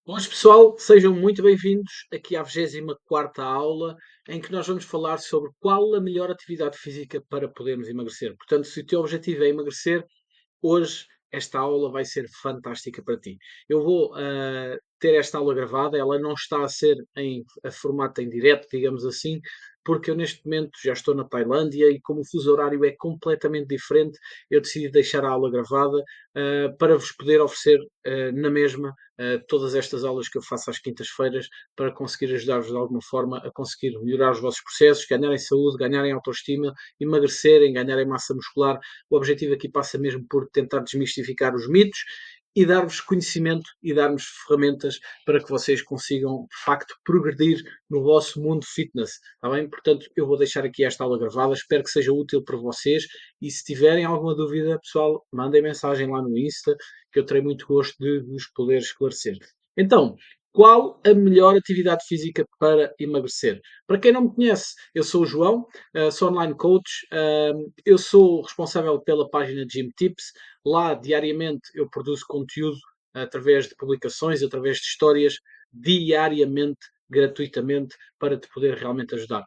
Boas pessoal, sejam muito bem-vindos aqui à 24ª aula em que nós vamos falar sobre qual a melhor atividade física para podermos emagrecer. Portanto, se o teu objetivo é emagrecer, hoje esta aula vai ser fantástica para ti. Eu vou ter esta aula gravada, ela não está a ser a formato em direto, digamos assim, porque eu neste momento já estou na Tailândia e como o fuso horário é completamente diferente, eu decidi deixar a aula gravada para vos poder oferecer na mesma todas estas aulas que eu faço às quintas-feiras para conseguir ajudar-vos de alguma forma a conseguir melhorar os vossos processos, ganharem saúde, ganharem autoestima, emagrecerem, ganharem massa muscular. O objetivo aqui passa mesmo por tentar desmistificar os mitos e dar-vos conhecimento e dar-vos ferramentas para que vocês consigam, de facto, progredir no vosso mundo fitness, está bem? Portanto, eu vou deixar aqui esta aula gravada, espero que seja útil para vocês e se tiverem alguma dúvida, pessoal, mandem mensagem lá no Insta, que eu terei muito gosto de vos poder esclarecer. Então, qual a melhor atividade física para emagrecer? Para quem não me conhece, eu sou o João, sou online coach, eu sou responsável pela página Gym Tips. Lá, diariamente, eu produzo conteúdo através de publicações, através de histórias, diariamente, gratuitamente, para te poder realmente ajudar.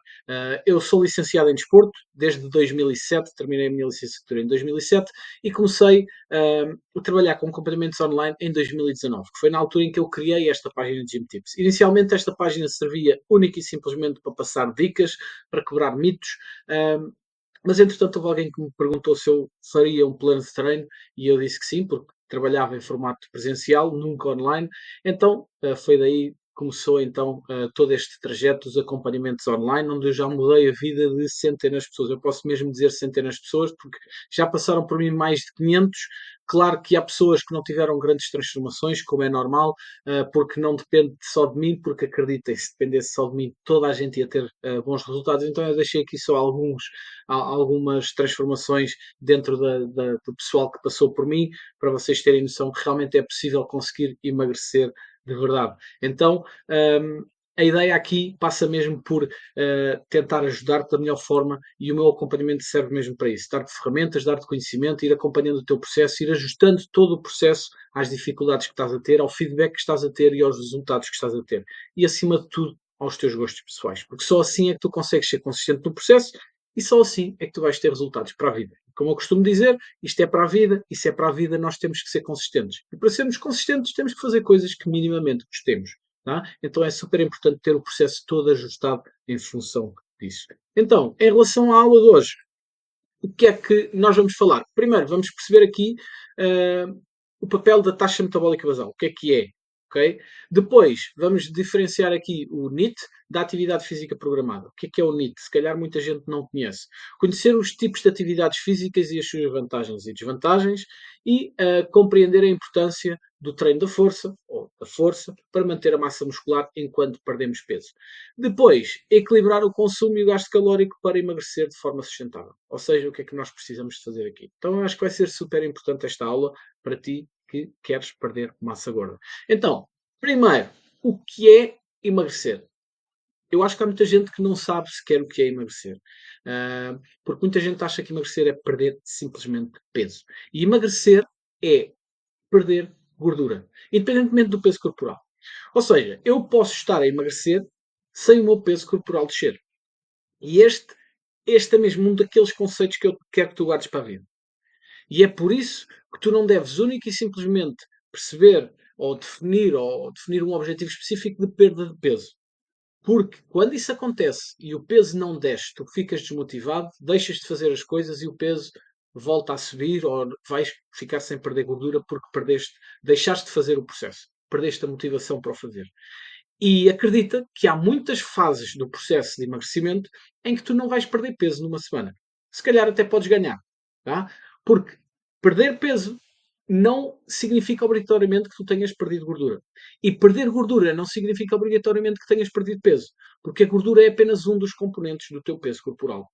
Eu sou licenciado em desporto desde 2007, terminei a minha licenciatura em 2007 e comecei a trabalhar com acompanhamentos online em 2019, que foi na altura em que eu criei esta página de Gym Tips. Inicialmente, esta página servia única e simplesmente para passar dicas, para quebrar mitos, mas entretanto houve alguém que me perguntou se eu faria um plano de treino e eu disse que sim, porque trabalhava em formato presencial, nunca online. Então foi daí que começou então todo este trajeto dos acompanhamentos online, onde eu já mudei a vida de centenas de pessoas. Eu posso mesmo dizer centenas de pessoas, porque já passaram por mim mais de 500. Claro que há pessoas que não tiveram grandes transformações, como é normal, porque não depende só de mim, porque acreditem, se dependesse só de mim, toda a gente ia ter bons resultados. Então eu deixei aqui só algumas transformações dentro do pessoal que passou por mim, para vocês terem noção que realmente é possível conseguir emagrecer de verdade. Então, a ideia aqui passa mesmo por tentar ajudar-te da melhor forma e o meu acompanhamento serve mesmo para isso. Dar-te ferramentas, dar-te conhecimento, ir acompanhando o teu processo, ir ajustando todo o processo às dificuldades que estás a ter, ao feedback que estás a ter e aos resultados que estás a ter. E acima de tudo, aos teus gostos pessoais. Porque só assim é que tu consegues ser consistente no processo e só assim é que tu vais ter resultados para a vida. Como eu costumo dizer, isto é para a vida, e se é para a vida, nós temos que ser consistentes. E para sermos consistentes, temos que fazer coisas que minimamente gostemos. Tá? Então é super importante ter o processo todo ajustado em função disso. Então, em relação à aula de hoje, o que é que nós vamos falar? Primeiro, vamos perceber aqui o papel da taxa metabólica basal. O que é? Okay? Depois, vamos diferenciar aqui o NEAT da atividade física programada. O que é o NEAT? Se calhar muita gente não conhece. Conhecer os tipos de atividades físicas e as suas vantagens e desvantagens e compreender a importância do treino da força ou da força para manter a massa muscular enquanto perdemos peso. Depois, equilibrar o consumo e o gasto calórico para emagrecer de forma sustentável. Ou seja, o que é que nós precisamos de fazer aqui? Então, eu acho que vai ser super importante esta aula para ti que queres perder massa gorda. Então, primeiro, o que é emagrecer? Eu acho que há muita gente que não sabe sequer o que é emagrecer. Porque muita gente acha que emagrecer é perder simplesmente peso. E emagrecer é perder gordura, independentemente do peso corporal. Ou seja, eu posso estar a emagrecer sem o meu peso corporal descer. E este é mesmo um daqueles conceitos que eu quero que tu guardes para a vida. E é por isso que tu não deves única e simplesmente perceber ou definir um objetivo específico de perda de peso. Porque quando isso acontece e o peso não desce, tu ficas desmotivado, deixas de fazer as coisas e o peso volta a subir ou vais ficar sem perder gordura porque deixaste de fazer o processo, perdeste a motivação para o fazer. E acredita que há muitas fases do processo de emagrecimento em que tu não vais perder peso numa semana. Se calhar até podes ganhar, tá? Porque perder peso não significa obrigatoriamente que tu tenhas perdido gordura. E perder gordura não significa obrigatoriamente que tenhas perdido peso, porque a gordura é apenas um dos componentes do teu peso corporal.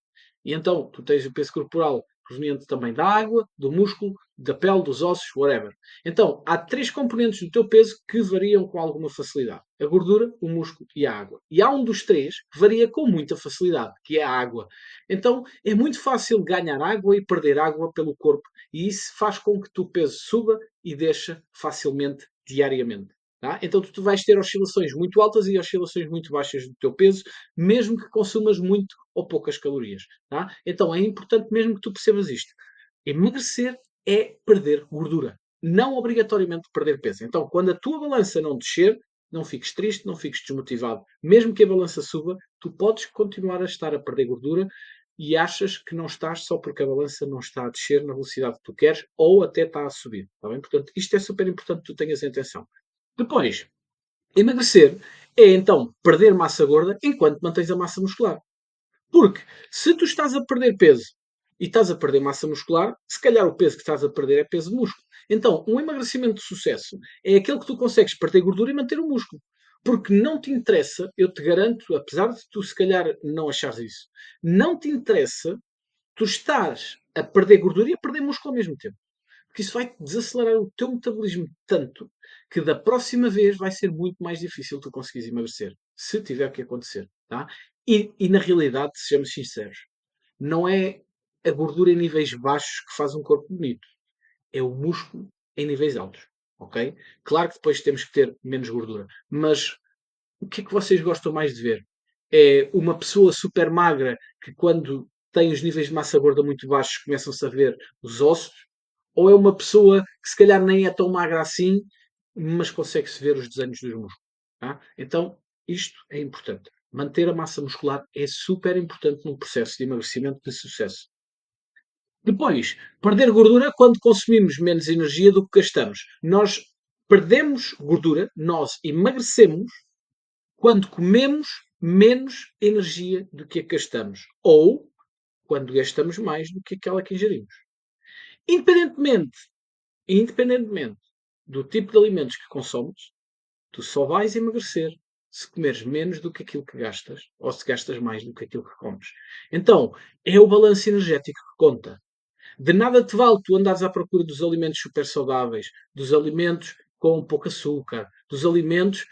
E então, tu tens o peso corporal proveniente também da água, do músculo, da pele, dos ossos, whatever. Então, há três componentes do teu peso que variam com alguma facilidade: a gordura, o músculo e a água. E há um dos três que varia com muita facilidade, que é a água. Então, é muito fácil ganhar água e perder água pelo corpo, e isso faz com que o teu peso suba e deixa facilmente diariamente. Tá? Então tu vais ter oscilações muito altas e oscilações muito baixas do teu peso, mesmo que consumas muito ou poucas calorias. Tá? Então é importante mesmo que tu percebas isto. Emagrecer é perder gordura, não obrigatoriamente perder peso. Então, quando a tua balança não descer, não fiques triste, não fiques desmotivado. Mesmo que a balança suba, tu podes continuar a estar a perder gordura e achas que não estás só porque a balança não está a descer na velocidade que tu queres ou até está a subir. Tá bem? Portanto, isto é super importante que tu tenhas atenção. Depois, emagrecer é então perder massa gorda enquanto mantens a massa muscular. Porque se tu estás a perder peso e estás a perder massa muscular, se calhar o peso que estás a perder é peso de músculo. Então, um emagrecimento de sucesso é aquele que tu consegues perder gordura e manter o músculo. Porque não te interessa, eu te garanto, apesar de tu se calhar não achares isso, não te interessa tu estás a perder gordura e a perder músculo ao mesmo tempo. Porque isso vai desacelerar o teu metabolismo tanto que da próxima vez vai ser muito mais difícil tu conseguires emagrecer. Se tiver que acontecer. Tá? E na realidade, sejamos sinceros, não é a gordura em níveis baixos que faz um corpo bonito. É o músculo em níveis altos. Ok? Claro que depois temos que ter menos gordura. Mas o que é que vocês gostam mais de ver? É uma pessoa super magra que quando tem os níveis de massa gorda muito baixos começam-se a ver os ossos? Ou é uma pessoa que se calhar nem é tão magra assim, mas consegue-se ver os desenhos dos músculos? Tá? Então, isto é importante. Manter a massa muscular é super importante num processo de emagrecimento de sucesso. Depois, perder gordura quando consumimos menos energia do que gastamos. Nós perdemos gordura, nós emagrecemos quando comemos menos energia do que a que gastamos. Ou quando gastamos mais do que aquela que ingerimos. Independentemente, independentemente do tipo de alimentos que consomes, tu só vais emagrecer se comeres menos do que aquilo que gastas ou se gastas mais do que aquilo que comes. Então, é o balanço energético que conta. De nada te vale tu andares à procura dos alimentos super saudáveis, dos alimentos com pouco açúcar, dos alimentos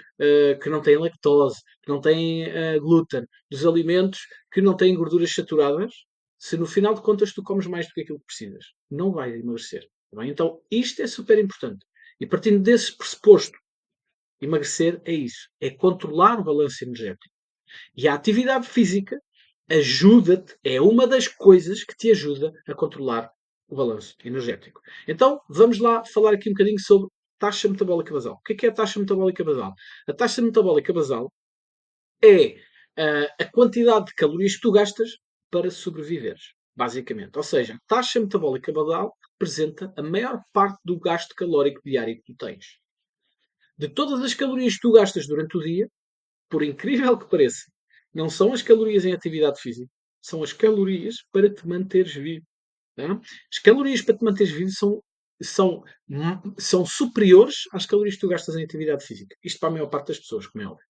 que não têm lactose, que não têm glúten, dos alimentos que não têm gorduras saturadas, se no final de contas tu comes mais do que aquilo que precisas. Não vais emagrecer. Tá bem? Então, isto é super importante. E partindo desse pressuposto, emagrecer é isso. É controlar o balanço energético. E a atividade física ajuda-te, é uma das coisas que te ajuda a controlar o balanço energético. Então, vamos lá falar aqui um bocadinho sobre taxa metabólica basal. O que é a taxa metabólica basal? A taxa metabólica basal é a quantidade de calorias que tu gastas para sobreviveres, basicamente. Ou seja, a taxa metabólica basal representa a maior parte do gasto calórico diário que tu tens. De todas as calorias que tu gastas durante o dia, por incrível que pareça, não são as calorias em atividade física, são as calorias para te manteres vivo. Tá? As calorias para te manteres vivo são superiores às calorias que tu gastas em atividade física. Isto para a maior parte das pessoas, como é óbvio.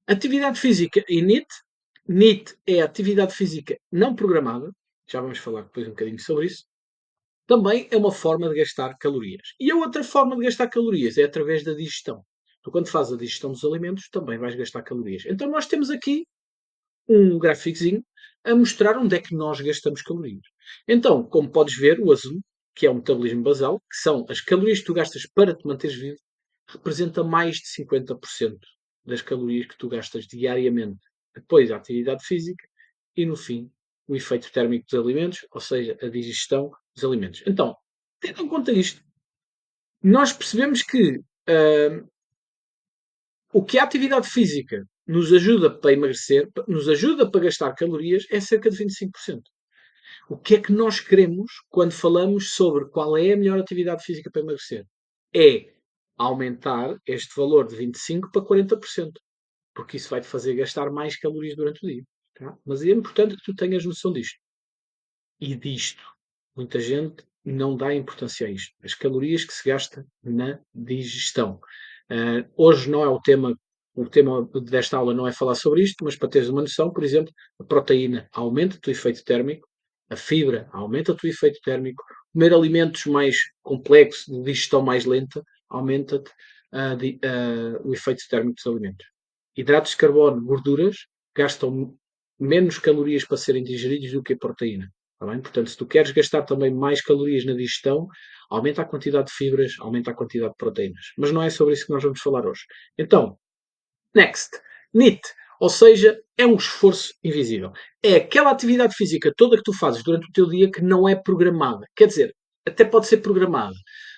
Atividade física e NEAT. NEAT é a atividade física não programada. Já vamos falar depois um bocadinho sobre isso. Também é uma forma de gastar calorias. E a outra forma de gastar calorias é através da digestão. Tu, quando fazes a digestão dos alimentos, também vais gastar calorias. Então, nós temos aqui um gráficozinho a mostrar onde é que nós gastamos calorias. Então, como podes ver, o azul, que é o metabolismo basal, que são as calorias que tu gastas para te manteres vivo, representa mais de 50% das calorias que tu gastas diariamente. Depois, a atividade física e, no fim, o efeito térmico dos alimentos, ou seja, a digestão dos alimentos. Então, tendo em conta isto, nós percebemos que o que a atividade física nos ajuda para emagrecer, nos ajuda para gastar calorias, é cerca de 25%. O que é que nós queremos quando falamos sobre qual é a melhor atividade física para emagrecer? É aumentar este valor de 25% para 40%, porque isso vai te fazer gastar mais calorias durante o dia. Tá? Mas é importante que tu tenhas noção disto. E disto, muita gente não dá importância a isto. As calorias que se gasta na digestão. Hoje não é o tema desta aula não é falar sobre isto, mas para teres uma noção, por exemplo, a proteína aumenta-te o efeito térmico, a fibra aumenta-te o efeito térmico, comer alimentos mais complexos, de digestão mais lenta, aumenta-te o efeito térmico dos alimentos. Hidratos de carbono, gorduras, gastam menos calorias para serem digeridos do que a proteína. Tá bem? Portanto, se tu queres gastar também mais calorias na digestão, aumenta a quantidade de fibras, aumenta a quantidade de proteínas. Mas não é sobre isso que nós vamos falar hoje. Então, next. NEAT. Ou seja, é um esforço invisível. É aquela atividade física toda que tu fazes durante o teu dia que não é programada. Quer dizer, até pode ser programada,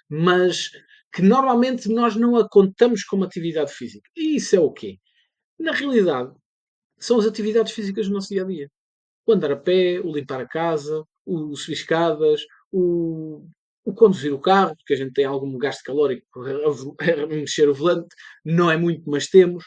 mas que normalmente nós não a contamos como atividade física. E isso é o quê? Na realidade, são as atividades físicas do nosso dia a dia. O andar a pé, o limpar a casa, o subir escadas, o, o conduzir o carro, porque a gente tem algum gasto calórico a mexer o volante, não é muito, mas temos.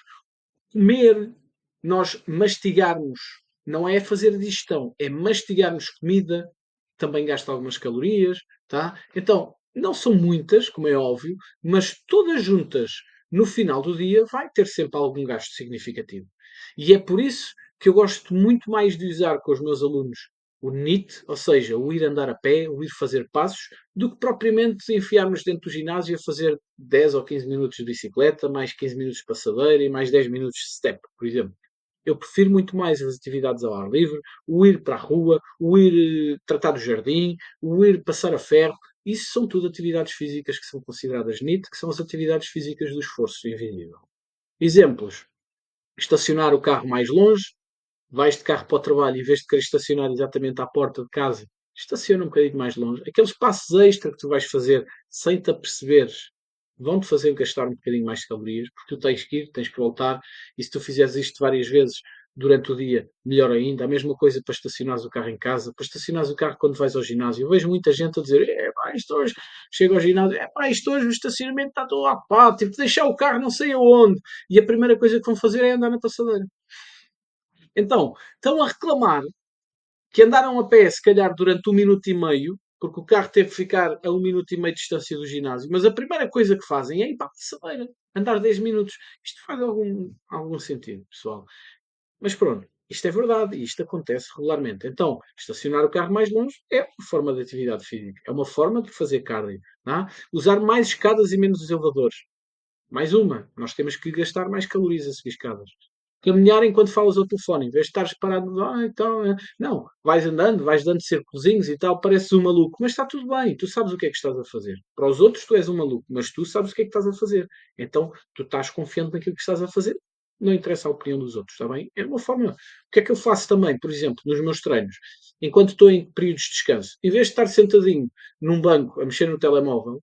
Comer, nós mastigarmos, não é fazer digestão, é mastigarmos comida, também gasta algumas calorias, tá? Então, não são muitas, como é óbvio, mas todas juntas no final do dia vai ter sempre algum gasto significativo. E é por isso que eu gosto muito mais de usar com os meus alunos o NEAT, ou seja, o ir andar a pé, o ir fazer passos, do que propriamente enfiarmos dentro do ginásio a fazer 10 ou 15 minutos de bicicleta, mais 15 minutos de passadeira e mais 10 minutos de step, por exemplo. Eu prefiro muito mais as atividades ao ar livre, o ir para a rua, o ir tratar do jardim, o ir passar a ferro. Isso são tudo atividades físicas que são consideradas NEAT, que são as atividades físicas do esforço invisível. Exemplos: estacionar o carro mais longe, vais de carro para o trabalho, em vez de querer estacionar exatamente à porta de casa, estaciona um bocadinho mais longe. Aqueles passos extra que tu vais fazer sem te aperceberes vão-te fazer gastar um bocadinho mais de calorias, porque tu tens que ir, tens que voltar, e se tu fizeres isto várias vezes durante o dia, melhor ainda. A mesma coisa para estacionares o carro em casa, para estacionares o carro quando vais ao ginásio. Eu vejo muita gente a dizer, pá, isto hoje, chego ao ginásio, pá, isto hoje o estacionamento está todo à pá, tive que deixar o carro não sei aonde. E a primeira coisa que vão fazer é andar na passadeira. Então, estão a reclamar que andaram a pé, se calhar, durante 1 minuto e meio, porque o carro teve que ficar a 1 minuto e meio de distância do ginásio, mas a primeira coisa que fazem é ir para a passadeira, andar 10 minutos. Isto faz algum sentido, pessoal. Mas pronto, isto é verdade e isto acontece regularmente. Então, estacionar o carro mais longe é uma forma de atividade física, é uma forma de fazer cardio. Não é? Usar mais escadas e menos os elevadores. Mais uma, nós temos que gastar mais calorias a subir escadas. Caminhar enquanto falas ao telefone, em vez de estares parado, então, não, vais dando circulozinhos e tal, pareces um maluco, mas está tudo bem, tu sabes o que é que estás a fazer. Para os outros tu és um maluco, mas tu sabes o que é que estás a fazer. Então tu estás confiante naquilo que estás a fazer, não interessa a opinião dos outros, está bem? É uma forma. O que é que eu faço também, por exemplo, nos meus treinos, enquanto estou em períodos de descanso, em vez de estar sentadinho num banco a mexer no telemóvel,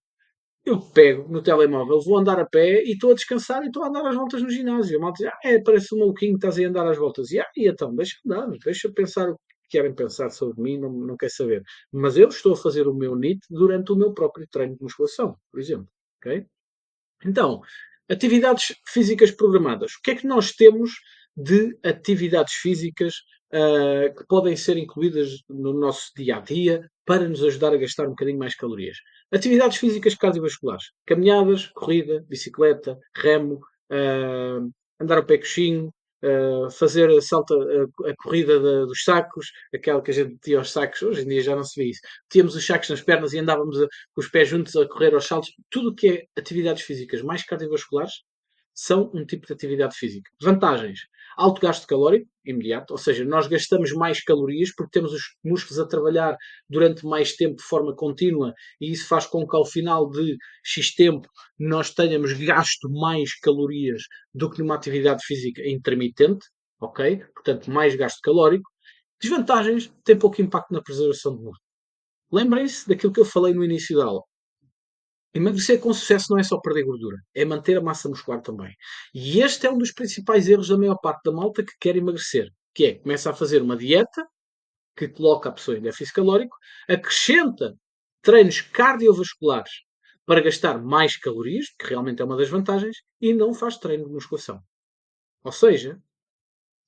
eu pego no telemóvel, vou andar a pé e estou a descansar e estou a andar às voltas no ginásio. A malta diz, parece um maluquinho que estás a andar às voltas. E então, deixa andar, deixa pensar o que querem pensar sobre mim, não quer saber. Mas eu estou a fazer o meu NEAT durante o meu próprio treino de musculação, por exemplo. Ok? Então, atividades físicas programadas. O que é que nós temos de atividades físicas que podem ser incluídas no nosso dia a dia para nos ajudar a gastar um bocadinho mais calorias? Atividades físicas cardiovasculares: caminhadas, corrida, bicicleta, remo, andar ao pé coxinho, fazer a corrida dos sacos, aquela que a gente metia aos sacos, hoje em dia já não se vê isso. Tínhamos os sacos nas pernas e andávamos com os pés juntos a correr aos saltos. Tudo o que é atividades físicas mais cardiovasculares são um tipo de atividade física. Vantagens: alto gasto calórico, imediato, ou seja, nós gastamos mais calorias porque temos os músculos a trabalhar durante mais tempo de forma contínua e isso faz com que ao final de X tempo nós tenhamos gasto mais calorias do que numa atividade física intermitente, ok? Portanto, mais gasto calórico. Desvantagens: tem pouco impacto na preservação do músculo. Lembrem-se daquilo que eu falei no início da aula. Emagrecer com sucesso não é só perder gordura, é manter a massa muscular também. E este é um dos principais erros da maior parte da malta que quer emagrecer, que é, começa a fazer uma dieta que coloca a pessoa em déficit calórico, acrescenta treinos cardiovasculares para gastar mais calorias, que realmente é uma das vantagens, e não faz treino de musculação. Ou seja,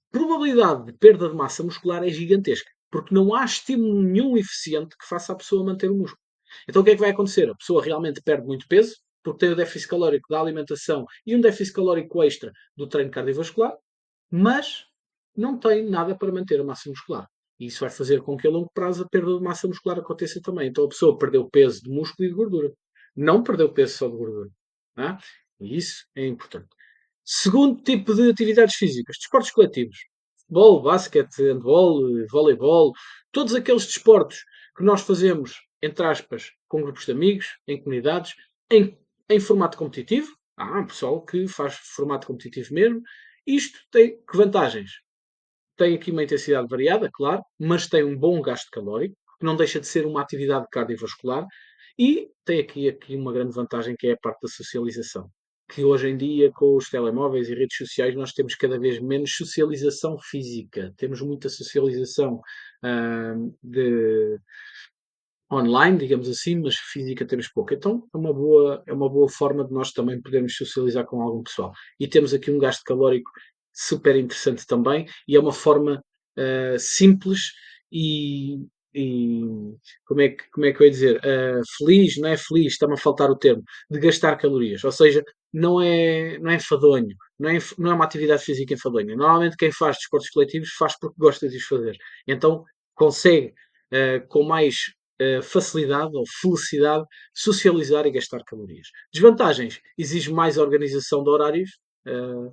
a probabilidade de perda de massa muscular é gigantesca, porque não há estímulo nenhum eficiente que faça a pessoa manter o músculo. Então o que é que vai acontecer? A pessoa realmente perde muito peso, porque tem o déficit calórico da alimentação e um déficit calórico extra do treino cardiovascular, mas não tem nada para manter a massa muscular. E isso vai fazer com que a longo prazo a perda de massa muscular aconteça também. Então a pessoa perdeu peso de músculo e de gordura. Não perdeu peso só de gordura. Tá? E isso é importante. Segundo tipo de atividades físicas, desportos coletivos. futebol, basquete, handball, voleibol, todos aqueles desportos que nós fazemos, entre aspas, com grupos de amigos, em comunidades, em formato competitivo. Há pessoal que faz formato competitivo mesmo. Isto tem que vantagens? Tem aqui uma intensidade variada, claro, mas tem um bom gasto calórico, que não deixa de ser uma atividade cardiovascular, e tem aqui uma grande vantagem que é a parte da socialização. Que hoje em dia, com os telemóveis e redes sociais, nós temos cada vez menos socialização física. Temos muita socialização de online, digamos assim, mas física temos pouco. Então é uma boa forma de nós também podermos socializar com algum pessoal. E temos aqui um gasto calórico super interessante também, e é uma forma simples e, e como é que eu ia dizer? Feliz, não é feliz, está-me a faltar o termo, de gastar calorias. Ou seja, não é enfadonho, não é uma atividade física enfadonha. Normalmente quem faz desportos coletivos faz porque gosta de os fazer. Então consegue com mais facilidade ou felicidade socializar e gastar calorias. Desvantagens: exige mais organização de horários. Uh,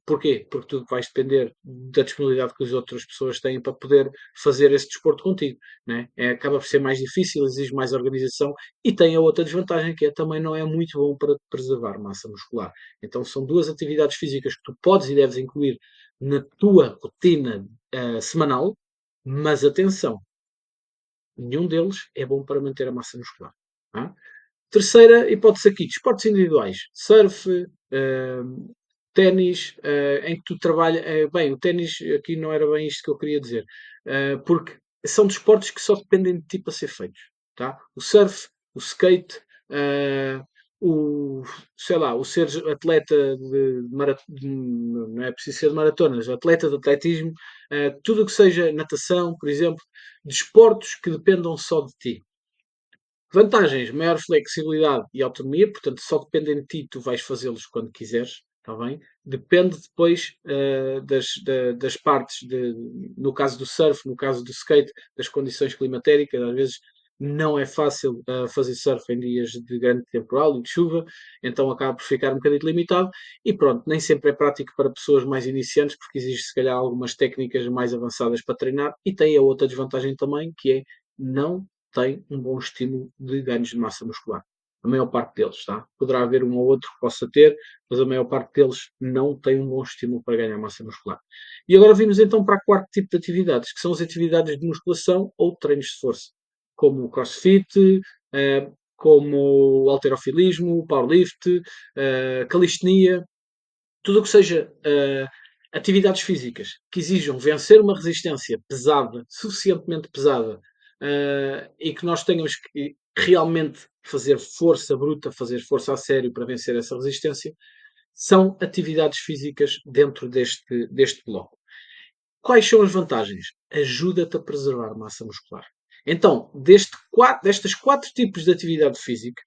Porquê? Porque tu vais depender da disponibilidade que as outras pessoas têm para poder fazer esse desporto contigo. Né? Acaba por ser mais difícil, exige mais organização e tem a outra desvantagem que é também não é muito bom para preservar massa muscular. Então são duas atividades físicas que tu podes e deves incluir na tua rotina semanal, mas atenção, nenhum deles é bom para manter a massa muscular. Tá? Terceira hipótese aqui, desportos individuais. Surf, ténis, em que tu trabalhas. Bem, o ténis aqui não era bem isto que eu queria dizer. Porque são desportos que só dependem de ti para ser feitos. Tá? O surf, o skate, uh, o, sei lá, o ser atleta não é preciso ser de maratonas, atleta de atletismo, tudo o que seja natação, por exemplo, desportos que dependam só de ti. Vantagens: maior flexibilidade e autonomia, portanto, só dependem de ti, tu vais fazê-los quando quiseres, está bem? Depende depois das partes, no caso do surf, no caso do skate, das condições climatéricas. Às vezes não é fácil fazer surf em dias de grande temporal e de chuva, então acaba por ficar um bocadinho limitado. E pronto, nem sempre é prático para pessoas mais iniciantes, porque existe se calhar algumas técnicas mais avançadas para treinar. E tem a outra desvantagem também, que é não tem um bom estímulo de ganhos de massa muscular. A maior parte deles, tá? Poderá haver um ou outro que possa ter, mas a maior parte deles não tem um bom estímulo para ganhar massa muscular. E agora vimos então para o quarto tipo de atividades, que são as atividades de musculação ou treinos de força, como o crossfit, como o halterofilismo, o powerlift, calistenia, tudo o que seja atividades físicas que exijam vencer uma resistência pesada, suficientemente pesada, e que nós tenhamos que realmente fazer força bruta, fazer força a sério para vencer essa resistência, são atividades físicas dentro deste bloco. Quais são as vantagens? Ajuda-te a preservar massa muscular. Então, destes quatro tipos de atividade física,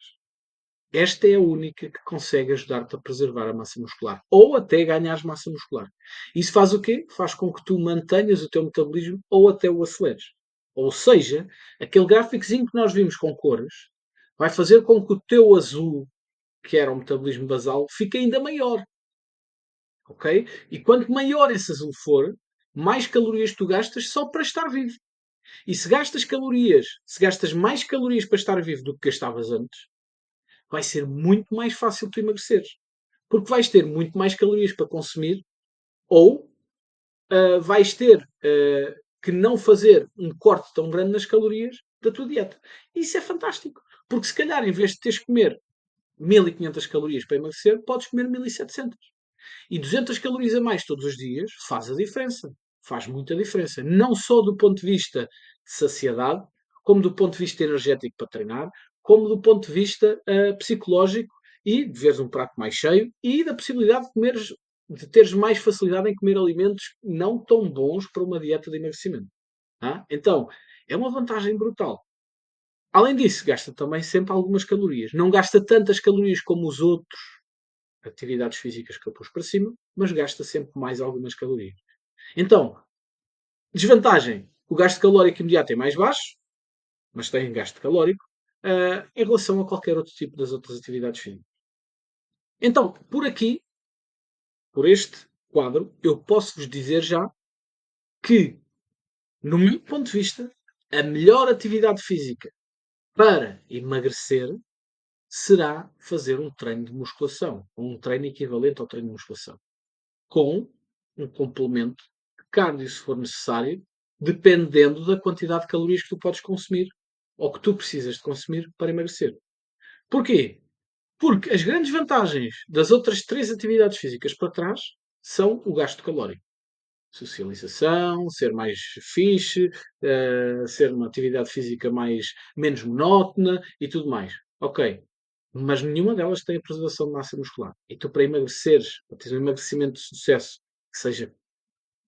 esta é a única que consegue ajudar-te a preservar a massa muscular. Ou até ganhar massa muscular. Isso faz o quê? Faz com que tu mantenhas o teu metabolismo ou até o aceleres. Ou seja, aquele gráficozinho que nós vimos com cores vai fazer com que o teu azul, que era o metabolismo basal, fique ainda maior. Ok? E quanto maior esse azul for, mais calorias tu gastas só para estar vivo. E se gastas mais calorias para estar vivo do que gastavas antes, vai ser muito mais fácil tu emagreceres. Porque vais ter muito mais calorias para consumir ou vais ter que não fazer um corte tão grande nas calorias da tua dieta. Isso é fantástico. Porque se calhar, em vez de teres que comer 1500 calorias para emagrecer, podes comer 1700. E 200 calorias a mais todos os dias faz a diferença. Faz muita diferença. Não só do ponto de vista de saciedade, como do ponto de vista energético para treinar, como do ponto de vista psicológico e de veres um prato mais cheio e da possibilidade de teres mais facilidade em comer alimentos não tão bons para uma dieta de emagrecimento. Tá? Então, é uma vantagem brutal. Além disso, gasta também sempre algumas calorias. Não gasta tantas calorias como os outros atividades físicas que eu pus para cima, mas gasta sempre mais algumas calorias. Então, desvantagem: o gasto calórico imediato é mais baixo, mas tem gasto calórico, em relação a qualquer outro tipo das outras atividades físicas. Então, por aqui, por este quadro, eu posso vos dizer já que, no meu ponto de vista, a melhor atividade física para emagrecer será fazer um treino de musculação, um treino equivalente ao treino de musculação, com um complemento de cardio, se for necessário, dependendo da quantidade de calorias que tu podes consumir ou que tu precisas de consumir para emagrecer. Porquê? Porque as grandes vantagens das outras três atividades físicas para trás são o gasto calórico. Socialização, ser mais fixe, ser uma atividade física menos monótona e tudo mais. Ok. Mas nenhuma delas tem a preservação de massa muscular. E tu, para emagreceres, para teres um emagrecimento de sucesso que seja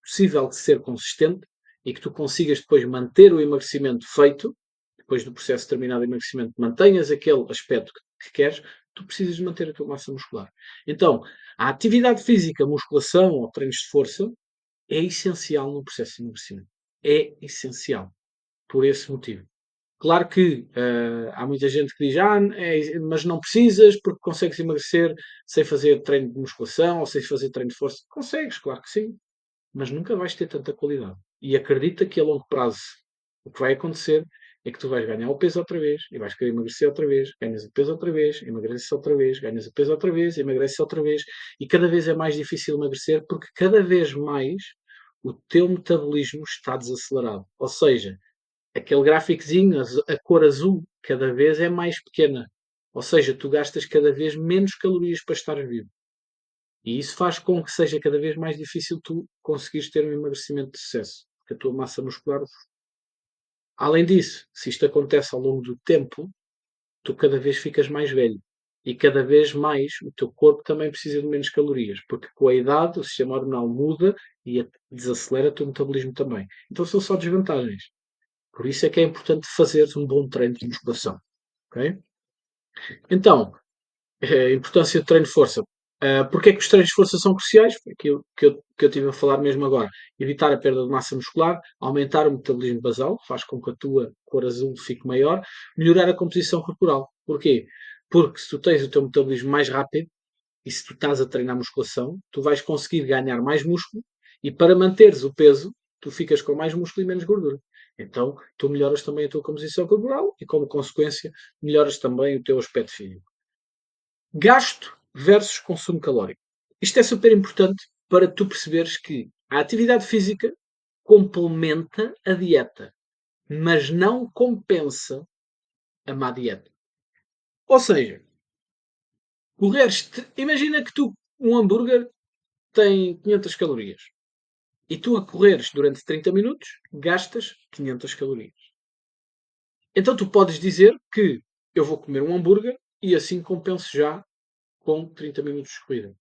possível de ser consistente e que tu consigas depois manter o emagrecimento feito, depois do processo terminado de emagrecimento, mantenhas aquele aspecto que queres, tu precisas manter a tua massa muscular. Então, a atividade física, musculação ou treinos de força, é essencial no processo de emagrecimento. É essencial. Por esse motivo. Claro que há muita gente que diz, mas não precisas porque consegues emagrecer sem fazer treino de musculação ou sem fazer treino de força. Consegues, claro que sim, mas nunca vais ter tanta qualidade. E acredita que a longo prazo o que vai acontecer é que tu vais ganhar o peso outra vez e vais querer emagrecer outra vez, ganhas o peso outra vez, emagreces outra vez, ganhas o peso outra vez, emagreces outra vez e cada vez é mais difícil emagrecer porque cada vez mais o teu metabolismo está desacelerado. Ou seja, aquele gráficozinho, a cor azul, cada vez é mais pequena. Ou seja, tu gastas cada vez menos calorias para estar vivo. E isso faz com que seja cada vez mais difícil tu conseguires ter um emagrecimento de sucesso. Porque a tua massa muscular. Além disso, se isto acontece ao longo do tempo, tu cada vez ficas mais velho. E cada vez mais o teu corpo também precisa de menos calorias. Porque com a idade o sistema hormonal muda e desacelera o teu metabolismo também. Então são só desvantagens. Por isso é que é importante fazeres um bom treino de musculação. Ok? Então, a importância do treino de força. Porque é que os treinos de força são cruciais? Que eu estive a falar mesmo agora. Evitar a perda de massa muscular, aumentar o metabolismo basal, faz com que a tua cor azul fique maior, melhorar a composição corporal. Porquê? Porque se tu tens o teu metabolismo mais rápido e se tu estás a treinar musculação, tu vais conseguir ganhar mais músculo e para manteres o peso, tu ficas com mais músculo e menos gordura. Então, tu melhoras também a tua composição corporal e, como consequência, melhoras também o teu aspecto físico. Gasto versus consumo calórico. Isto é super importante para tu perceberes que a atividade física complementa a dieta, mas não compensa a má dieta. Ou seja, imagina que um hambúrguer tem 500 calorias e tu a correres durante 30 minutos gastas 500 calorias. Então tu podes dizer que eu vou comer um hambúrguer e assim compenso já com 30 minutos de corrida.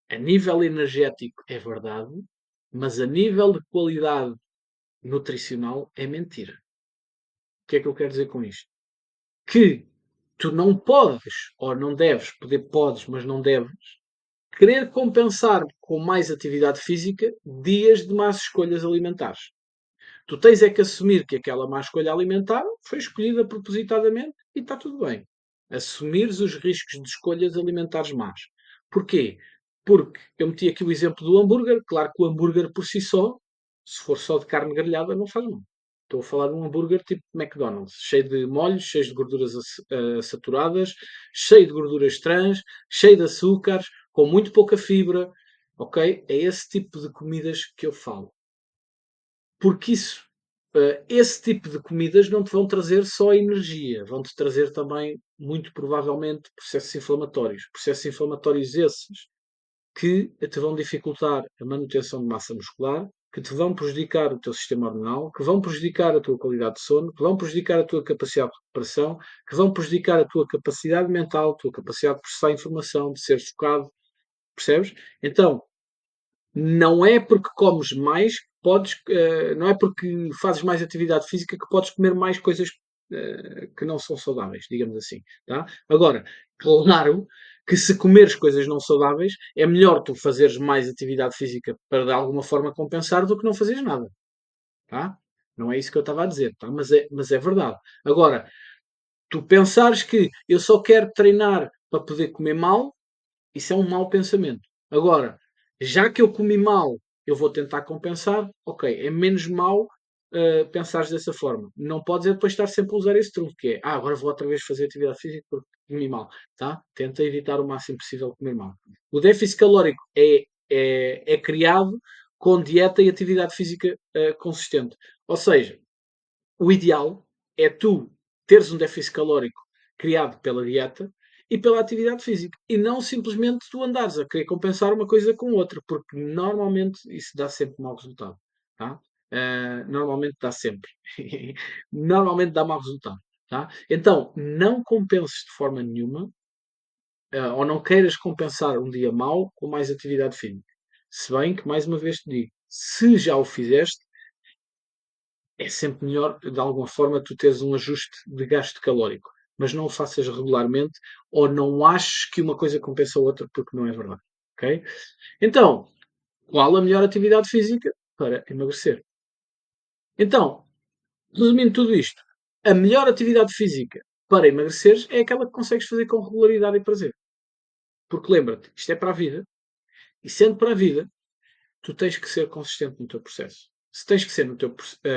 A nível energético é verdade, mas a nível de qualidade nutricional é mentira. O que é que eu quero dizer com isto? Que tu não podes, ou não deves, podes, mas não deves, querer compensar com mais atividade física dias de más escolhas alimentares. Tu tens é que assumir que aquela má escolha alimentar foi escolhida propositadamente e está tudo bem. Assumires os riscos de escolhas alimentares más. Porquê? Porque eu meti aqui o exemplo do hambúrguer. Claro que o hambúrguer por si só, se for só de carne grelhada, não faz mal. Estou a falar de um hambúrguer tipo McDonald's, cheio de molhos, cheio de gorduras saturadas, cheio de gorduras trans, cheio de açúcares, com muito pouca fibra. Ok? É esse tipo de comidas que eu falo. Porque esse tipo de comidas não te vão trazer só energia, vão-te trazer também, muito provavelmente, processos inflamatórios. Processos inflamatórios esses que te vão dificultar a manutenção de massa muscular, que te vão prejudicar o teu sistema hormonal, que vão prejudicar a tua qualidade de sono, que vão prejudicar a tua capacidade de recuperação, que vão prejudicar a tua capacidade mental, a tua capacidade de processar informação, de ser focado, percebes? Então, não é porque comes mais, não é porque fazes mais atividade física que podes comer mais coisas que não são saudáveis, digamos assim. Tá? Agora, claro que se comeres coisas não saudáveis, é melhor tu fazeres mais atividade física para de alguma forma compensar do que não fazeres nada. Tá? Não é isso que eu estava a dizer, tá? Mas é verdade. Agora, tu pensares que eu só quero treinar para poder comer mal, isso é um mau pensamento. Agora, já que eu comi mal eu vou tentar compensar. Ok, é menos mau pensares dessa forma. Não podes é depois estar sempre a usar esse truque, que é, agora vou outra vez fazer atividade física porque comi mal, tá? Tenta evitar o máximo possível comer mal. O déficit calórico é criado com dieta e atividade física consistente. Ou seja, o ideal é tu teres um déficit calórico criado pela dieta e pela atividade física. E não simplesmente tu andares a querer compensar uma coisa com outra, porque normalmente isso dá sempre mau resultado. Tá? Normalmente dá sempre. Normalmente dá mau resultado. Tá? Então, não compenses de forma nenhuma, ou não queiras compensar um dia mau com mais atividade física. Se bem que, mais uma vez te digo, se já o fizeste, é sempre melhor, de alguma forma, tu teres um ajuste de gasto calórico. Mas não o faças regularmente ou não aches que uma coisa compensa a outra, porque não é verdade. Ok? Então, qual a melhor atividade física para emagrecer? Então, resumindo tudo isto, a melhor atividade física para emagreceres é aquela que consegues fazer com regularidade e prazer. Porque lembra-te, isto é para a vida. E sendo para a vida, tu tens que ser consistente no teu processo. Se tens que ser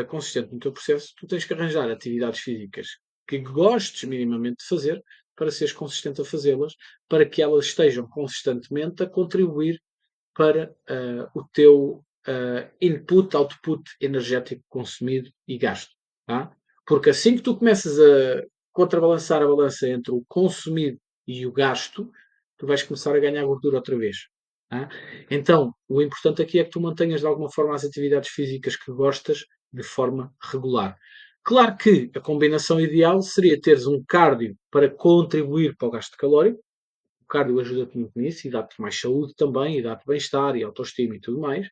consistente no teu processo, tu tens que arranjar atividades físicas que gostes minimamente de fazer para seres consistente a fazê-las, para que elas estejam consistentemente a contribuir para o teu input, output energético consumido e gasto. Tá? Porque assim que tu começas a contrabalançar a balança entre o consumido e o gasto, tu vais começar a ganhar gordura outra vez. Tá? Então, o importante aqui é que tu mantenhas de alguma forma as atividades físicas que gostas de forma regular. Claro que a combinação ideal seria teres um cardio para contribuir para o gasto calórico. O cardio ajuda-te muito nisso e dá-te mais saúde também, e dá-te bem-estar e autoestima e tudo mais.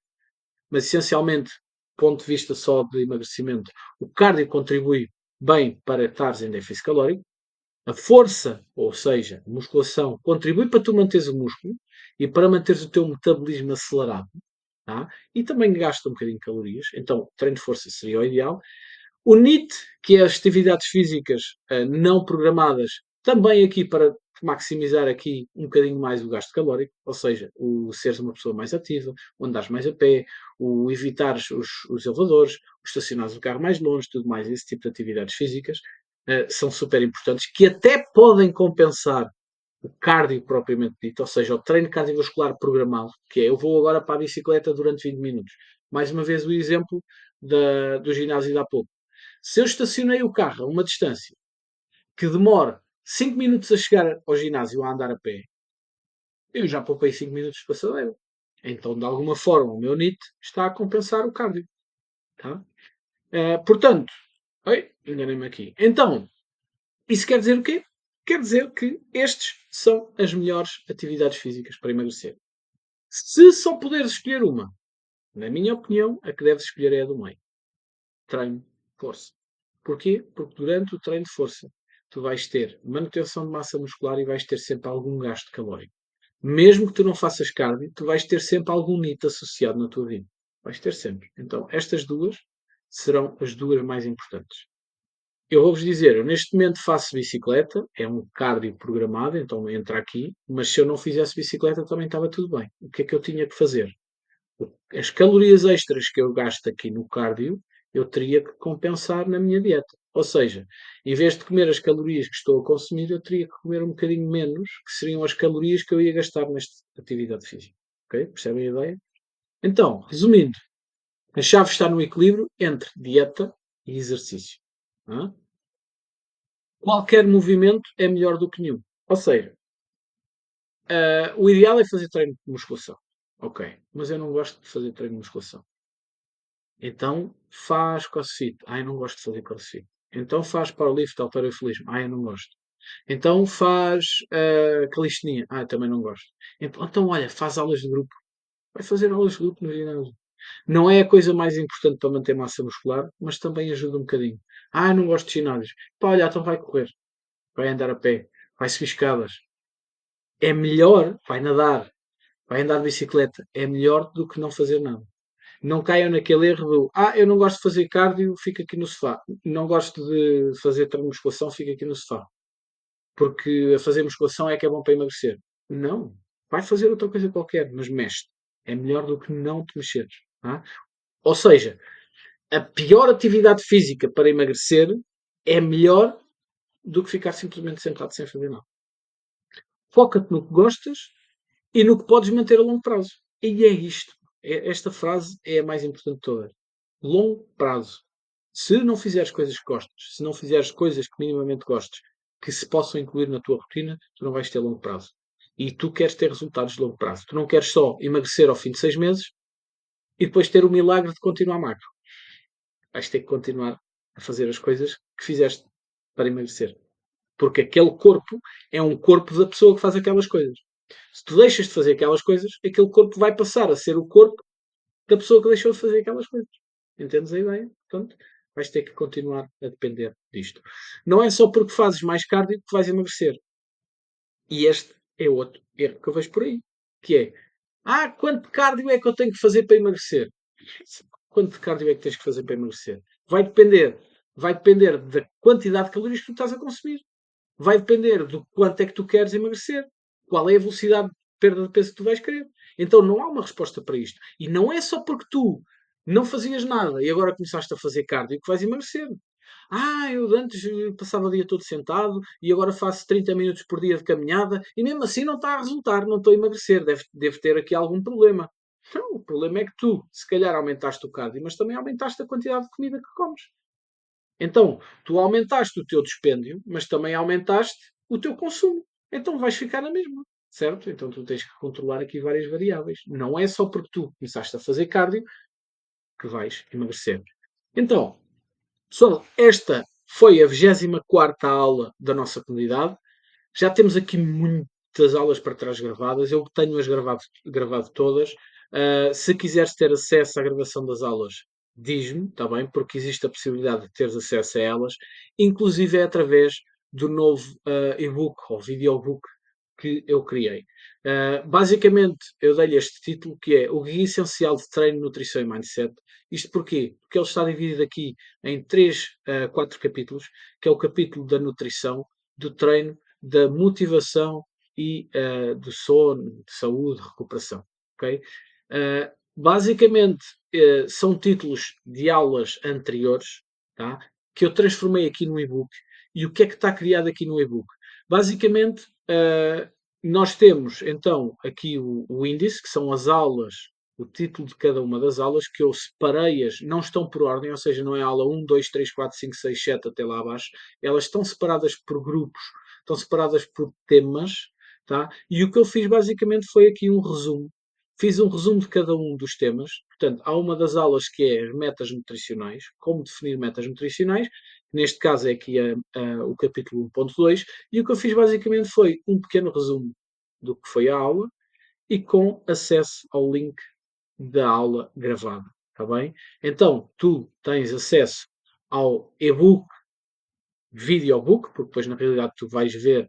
Mas essencialmente, do ponto de vista só de emagrecimento, o cardio contribui bem para estares em déficit calórico. A força, ou seja, a musculação, contribui para tu manteres o músculo e para manteres o teu metabolismo acelerado. Tá? E também gasta um bocadinho de calorias. Então, o treino de força seria o ideal. O NEAT, que é as atividades físicas não programadas, também aqui para maximizar aqui um bocadinho mais o gasto calórico, ou seja, o seres uma pessoa mais ativa, o andares mais a pé, o evitares os elevadores, o estacionares o carro mais longe, tudo mais, esse tipo de atividades físicas são super importantes, que até podem compensar o cardio propriamente dito, ou seja, o treino cardiovascular programado, que é eu vou agora para a bicicleta durante 20 minutos. Mais uma vez o exemplo do ginásio de há pouco. Se eu estacionei o carro a uma distância que demora 5 minutos a chegar ao ginásio a andar a pé, eu já poupei 5 minutos de passadeira. Então, de alguma forma, o meu NIT está a compensar o cardio. Tá? Portanto, enganei-me aqui. Então, isso quer dizer o quê? Quer dizer que estes são as melhores atividades físicas para emagrecer. Se só puderes escolher uma, na minha opinião, a que deves escolher é a do meio. Treino, força. Porquê? Porque durante o treino de força tu vais ter manutenção de massa muscular e vais ter sempre algum gasto calórico. Mesmo que tu não faças cardio, tu vais ter sempre algum NIT associado na tua vida. Vais ter sempre. Então, estas duas serão as duas mais importantes. Eu vou-vos dizer, eu neste momento faço bicicleta, é um cardio programado, então entra aqui, mas se eu não fizesse bicicleta também estava tudo bem. O que é que eu tinha que fazer? As calorias extras que eu gasto aqui no cardio, eu teria que compensar na minha dieta. Ou seja, em vez de comer as calorias que estou a consumir, eu teria que comer um bocadinho menos, que seriam as calorias que eu ia gastar nesta atividade física. Ok? Percebem a ideia? Então, resumindo, a chave está no equilíbrio entre dieta e exercício. Hã? Qualquer movimento é melhor do que nenhum. Ou seja, o ideal é fazer treino de musculação. Ok, mas eu não gosto de fazer treino de musculação. Então faz crossfit. Eu não gosto de fazer crossfit. Então faz powerlift, halterofilismo. Eu não gosto. Então faz calistenia. Também não gosto. Então, olha, faz aulas de grupo. Vai fazer aulas de grupo no ginásio. Não é a coisa mais importante para manter massa muscular, mas também ajuda um bocadinho. Eu não gosto de ginásios. Pá, olha, então vai correr. Vai andar a pé. Vai subir escadas. É melhor, vai nadar, vai andar de bicicleta. É melhor do que não fazer nada. Não caiam naquele erro do eu não gosto de fazer cardio, fico aqui no sofá. Não gosto de fazer treino de musculação, fico aqui no sofá. Porque a fazer musculação é que é bom para emagrecer. Não. Vai fazer outra coisa qualquer, mas mexe. É melhor do que não te mexeres. Tá? Ou seja, a pior atividade física para emagrecer é melhor do que ficar simplesmente sentado sem fazer nada. Foca-te no que gostas e no que podes manter a longo prazo. E é isto. Esta frase é a mais importante de todas. Longo prazo. Se não fizeres coisas que gostas, se não fizeres coisas que minimamente gostes, que se possam incluir na tua rotina, tu não vais ter longo prazo. E tu queres ter resultados de longo prazo. Tu não queres só emagrecer ao fim de 6 meses e depois ter o milagre de continuar magro. Vais ter que continuar a fazer as coisas que fizeste para emagrecer. Porque aquele corpo é um corpo da pessoa que faz aquelas coisas. Se tu deixas de fazer aquelas coisas, aquele corpo vai passar a ser o corpo da pessoa que deixou de fazer aquelas coisas. Entendes a ideia? Portanto, vais ter que continuar a depender disto. Não é só porque fazes mais cardio que vais emagrecer. E este é outro erro que eu vejo por aí. Que é, quanto cardio é que eu tenho que fazer para emagrecer? Quanto cardio é que tens que fazer para emagrecer? Vai depender. Vai depender da quantidade de calorias que tu estás a consumir. Vai depender do quanto é que tu queres emagrecer. Qual é a velocidade de perda de peso que tu vais querer. Então não há uma resposta para isto. E não é só porque tu não fazias nada e agora começaste a fazer cardio que vais emagrecer. Eu antes passava o dia todo sentado e agora faço 30 minutos por dia de caminhada e mesmo assim não está a resultar, não estou a emagrecer, deve ter aqui algum problema. Não, o problema é que tu, se calhar, aumentaste o cardio, mas também aumentaste a quantidade de comida que comes. Então, tu aumentaste o teu dispêndio, mas também aumentaste o teu consumo. Então vais ficar na mesma, certo? Então tu tens que controlar aqui várias variáveis. Não é só porque tu começaste a fazer cardio que vais emagrecer. Então, pessoal, esta foi a 24ª aula da nossa comunidade. Já temos aqui muitas aulas para trás gravadas. Eu tenho-as gravado todas. Se quiseres ter acesso à gravação das aulas, diz-me, está bem? Porque existe a possibilidade de teres acesso a elas, inclusive é através do novo e-book ou videobook que eu criei. Basicamente, eu dei-lhe este título que é o Guia Essencial de Treino, Nutrição e Mindset. Isto porquê? Porque ele está dividido aqui em 4 capítulos, que é o capítulo da nutrição, do treino, da motivação e do sono, de saúde, recuperação. Okay? Basicamente, são títulos de aulas anteriores, tá? Que eu transformei aqui no e-book. E o que é que está criado aqui no e-book? Basicamente, nós temos então aqui o índice, que são as aulas, o título de cada uma das aulas, que eu separei-as, não estão por ordem, ou seja, não é aula 1, 2, 3, 4, 5, 6, 7 até lá abaixo, elas estão separadas por grupos, estão separadas por temas, tá? E o que eu fiz basicamente foi aqui um resumo. Fiz um resumo de cada um dos temas. Portanto, há uma das aulas que é as metas nutricionais, como definir metas nutricionais, neste caso é aqui o capítulo 1.2, e o que eu fiz basicamente foi um pequeno resumo do que foi a aula e com acesso ao link da aula gravada, está bem? Então, tu tens acesso ao e-book, videobook, porque depois na realidade tu vais ver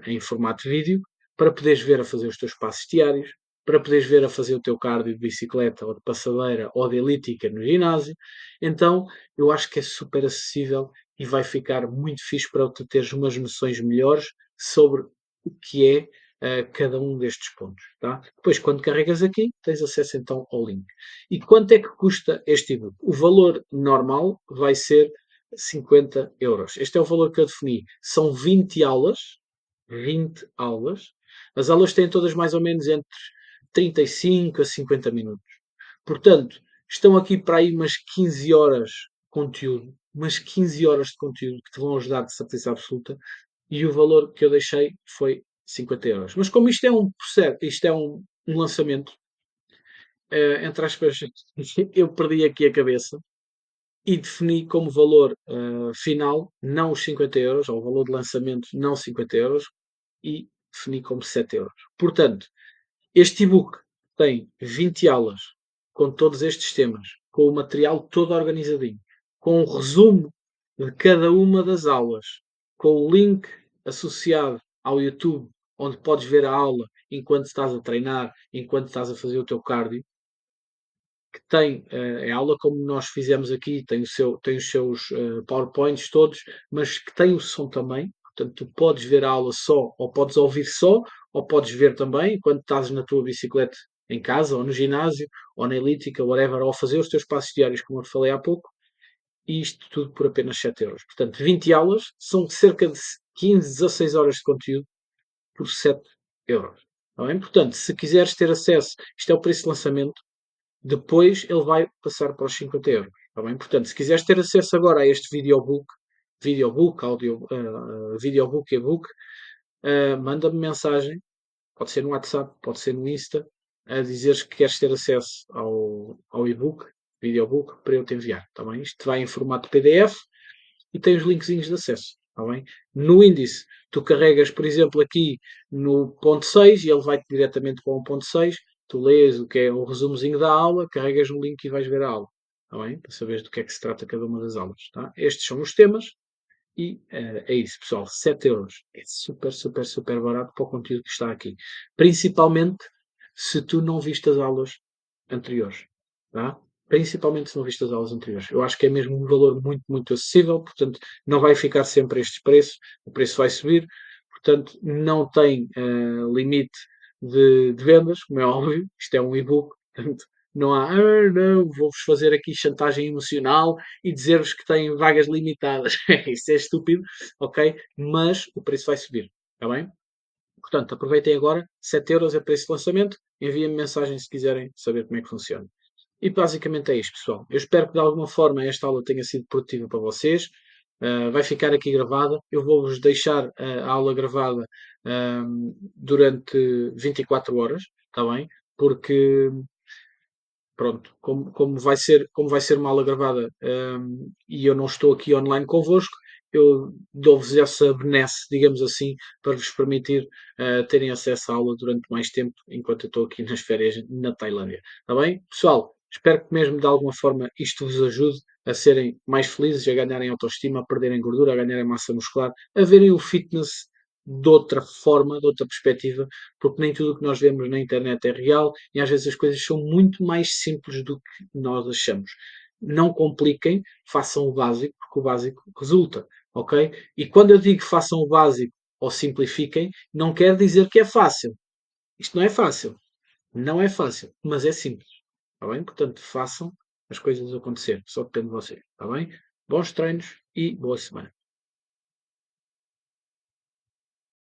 em formato de vídeo, para poderes ver a fazer os teus passos diários, para poderes ver a fazer o teu cardio de bicicleta ou de passadeira ou de elíptica no ginásio. Então, eu acho que é super acessível e vai ficar muito fixe para tu teres umas noções melhores sobre o que é cada um destes pontos. Tá? Depois, quando carregas aqui, tens acesso então ao link. E quanto é que custa este e-book? O valor normal vai ser 50€. Este é o valor que eu defini. São 20 aulas. 20 aulas. As aulas têm todas mais ou menos entre 35 a 50 minutos. Portanto, estão aqui para aí umas 15 horas de conteúdo. Umas 15 horas de conteúdo que te vão ajudar de certeza absoluta. E o valor que eu deixei foi 50€. Mas como isto é um processo, isto é um lançamento, entre aspas, eu perdi aqui a cabeça e defini como valor final não os 50€, ou o valor de lançamento não 50€, e defini como 7€. Portanto, este e-book tem 20 aulas com todos estes temas, com o material todo organizadinho, com um resumo de cada uma das aulas, com o link associado ao YouTube, onde podes ver a aula enquanto estás a treinar, enquanto estás a fazer o teu cardio, que tem a aula como nós fizemos aqui, tem os seus PowerPoints todos, mas que tem o som também. Portanto, tu podes ver a aula só, ou podes ouvir só, ou podes ver também, enquanto estás na tua bicicleta em casa, ou no ginásio, ou na elíptica, whatever, ou a fazer os teus passos diários, como eu te falei há pouco, e isto tudo por apenas 7 euros. Portanto, 20 aulas são cerca de 15, 16 horas de conteúdo por 7 euros. Está bem? Portanto, se quiseres ter acesso, isto é o preço de lançamento, depois ele vai passar para os 50 euros. Está bem? Portanto, se quiseres ter acesso agora a este videobook, videobook, e-book, manda-me mensagem, pode ser no WhatsApp, pode ser no Insta, a dizeres que queres ter acesso ao e-book, videobook, para eu te enviar. Está bem? Isto vai em formato PDF e tem os linkzinhos de acesso. Está bem? No índice, tu carregas, por exemplo, aqui no ponto 6 e ele vai diretamente para o ponto 6. Tu lês o que é o resumozinho da aula, carregas no link e vais ver a aula. Está bem? Para saberes do que é que se trata cada uma das aulas. Tá? Estes são os temas e é isso, pessoal. 7 euros. É super, super, super barato para o conteúdo que está aqui. Principalmente se tu não viste as aulas anteriores. Tá? Principalmente se não viste as aulas anteriores. Eu acho que é mesmo um valor muito, muito acessível. Portanto, não vai ficar sempre estes preços. O preço vai subir. Portanto, não tem limite de vendas, como é óbvio. Isto é um e-book. Portanto, não há, não, vou-vos fazer aqui chantagem emocional e dizer-vos que têm vagas limitadas. Isso é estúpido, ok? Mas o preço vai subir, está bem? Portanto, aproveitem agora, 7 euros é preço de lançamento, enviem-me mensagem se quiserem saber como é que funciona. E basicamente é isto, pessoal. Eu espero que de alguma forma esta aula tenha sido produtiva para vocês. Vai ficar aqui gravada. Eu vou-vos deixar a aula gravada durante 24 horas, está bem? Porque pronto, como vai ser uma aula gravada, e eu não estou aqui online convosco, eu dou-vos essa benesse, digamos assim, para vos permitir terem acesso à aula durante mais tempo, enquanto eu estou aqui nas férias na Tailândia. Está bem? Pessoal, espero que mesmo de alguma forma isto vos ajude a serem mais felizes, a ganharem autoestima, a perderem gordura, a ganharem massa muscular, a verem o fitness de outra forma, de outra perspectiva, porque nem tudo o que nós vemos na internet é real e às vezes as coisas são muito mais simples do que nós achamos. Não compliquem, façam o básico, porque o básico resulta, ok? E quando eu digo façam o básico ou simplifiquem, não quer dizer que é fácil. Isto não é fácil. Não é fácil, mas é simples. Está bem? Portanto, façam as coisas acontecer. Só depende de vocês. Está bem? Bons treinos e boa semana.